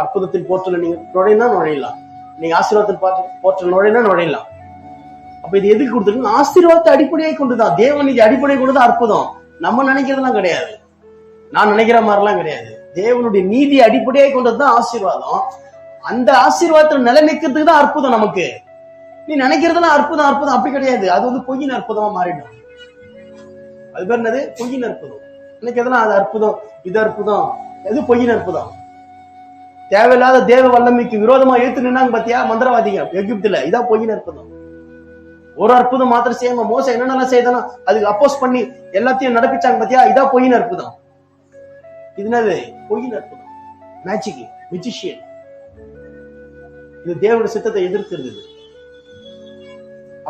அற்புதத்தின் போர்ட்டல நீங்க நுழையினா நுழையலாம், நீங்க ஆசீர்வாதத்தின் போர்ட்டல் நுழையினா நுழையலாம். அப்ப இது எதுக்கு கொடுத்துருக்கு? ஆசீர்வாதத்தை அடிப்படையாக கொண்டுதான், தேவன் இது அடிப்படை கொண்டுதான் அற்புதம். நம்ம நினைக்கிறதுலாம் கிடையாது, நான் நினைக்கிற மாதிரிலாம் கிடையாது. தேவனுடைய நீதி அடிப்படையாக கொண்டதுதான் ஆசீர்வாதம். அந்த ஆசீர்வாதத்துல நிலை நிற்கிறதுக்கு தான் அற்புதம். நமக்கு நீ நினைக்கிறதெல்லாம் அற்புதம் அற்புதம் அப்படி கிடையாது, அது வந்து பொய்யின் அற்புதமா மாறிடும். அது பேர் என்னது? பொய்யின் அற்புதம். நினைக்கிறதெல்லாம் அது அற்புதம், இது அற்புதம், எது பொய்யின் அற்புதம். தேவையில்லாத தேவ வல்லமைக்கு விரோதமா எழுத்து நின்னாங்க பாத்தியா மந்திரவாதிங்க எகிப்துல, இதான் பொய்யின் அற்புதம். ஒரு அற்புதம் மாத்திரம் செய்யாம மோசம் என்னென்னலாம் செய்தானோ அதுக்கு அப்போஸ் பண்ணி எல்லாத்தையும் நடப்பிச்சாங்க பாத்தியா, இதான் பொய்யின் அற்புதம். இது என்னது? பொய்யின் அற்புதம், மேஜிக், மியூசிஷியன். இது தேவனுடைய சித்தத்தை எதிர்க்கிறது.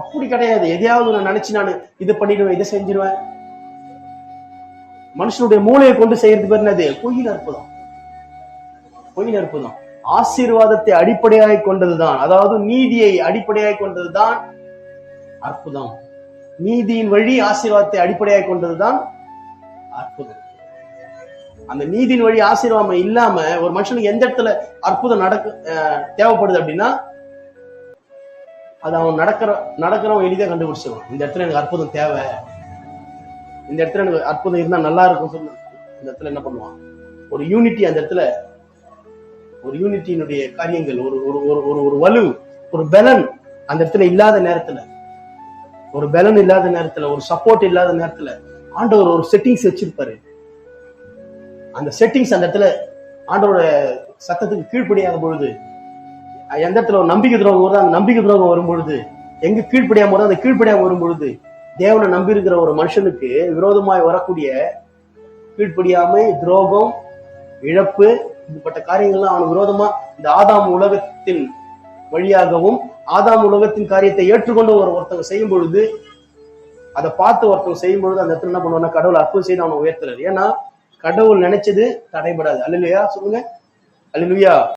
அப்படி கிடையாது. எதையாவது நான் நினைச்சு நான் இதை பண்ணிடுவேன், இதை செஞ்சிருவேன். மனுஷனுடைய மூளையை கொண்டு செய்யறது பேர் என்னது? பொய்யின் அற்புதம். பொய்யின் அற்புதம் ஆசீர்வாதத்தை அடிப்படையாக கொண்டதுதான், அதாவது நீதியை அடிப்படையாக கொண்டதுதான் அற்புதம். நீதியின் வழி ஆசீர்வாதத்தை அடிப்படையாக கொண்டதுதான் அற்புதம். அந்த நீதியின் வழி ஆசீர்வாதம் இல்லாம ஒரு மனுஷனுக்கு எந்த இடத்துல அற்புதம் தேவைப்படுது அப்படின்னா, அது அவன் நடக்கிறவன் எளிதாக கண்டுபிடிச்சிருவான். இந்த இடத்துல எனக்கு அற்புதம் தேவை, இந்த இடத்துல எனக்கு அற்புதம் இருந்தா நல்லா இருக்கும் சொல்லு. இந்த இடத்துல என்ன பண்ணுவான்? ஒரு யூனிட்டி, அந்த இடத்துல ஒரு யூனிட்டியினுடைய காரியங்கள், ஒரு ஒரு ஒரு வலு, ஒரு பலன் அந்த இடத்துல இல்லாத நேரத்துல, ஒரு பலன் இல்லாத நேரத்துல, ஒரு சப்போர்ட் இல்லாத நேரத்துல ஆண்டவர் ஒரு செட்டிங்ஸ் வச்சிருப்பாரு. அந்த செட்டிங்ஸ் அந்த இடத்துல ஆண்டவரோட சத்தத்துக்கு கீழ்ப்படியாத பொழுது, எந்த இடத்துல ஒரு நம்பிக்கை துரோகம் வருது, அந்த நம்பிக்கை துரோகம் வரும் பொழுது, எங்க கீழ்ப்படியாம வருது அந்த கீழ்ப்படியாம வரும் பொழுது, தேவனை நம்பி இருக்கிற ஒரு மனுஷனுக்கு விரோதமாய் வரக்கூடிய கீழ்ப்படியாமை, துரோகம், இழப்பு, இப்படிப்பட்ட காரியங்கள்லாம் அவனுக்கு விரோதமா இந்த ஆதாம் உலகத்தின் வழியாகவும் ஆதாம் உலகத்தின் காரியத்தை ஏற்றுக்கொண்டு ஒருத்தவங்க செய்யும் பொழுது, அதை பார்த்து ஒருத்தவங்க செய்யும் பொழுது அந்த இடத்துல என்ன பண்ணுவாங்கன்னா கடவுள் அற்புதம் செய்து அவனை உயர்த்துறாரு. ஏன்னா கடவுள் நினைச்சது தடைபடாது. அல்லேலூயா சொல்லுங்க, அல்லேலூயா.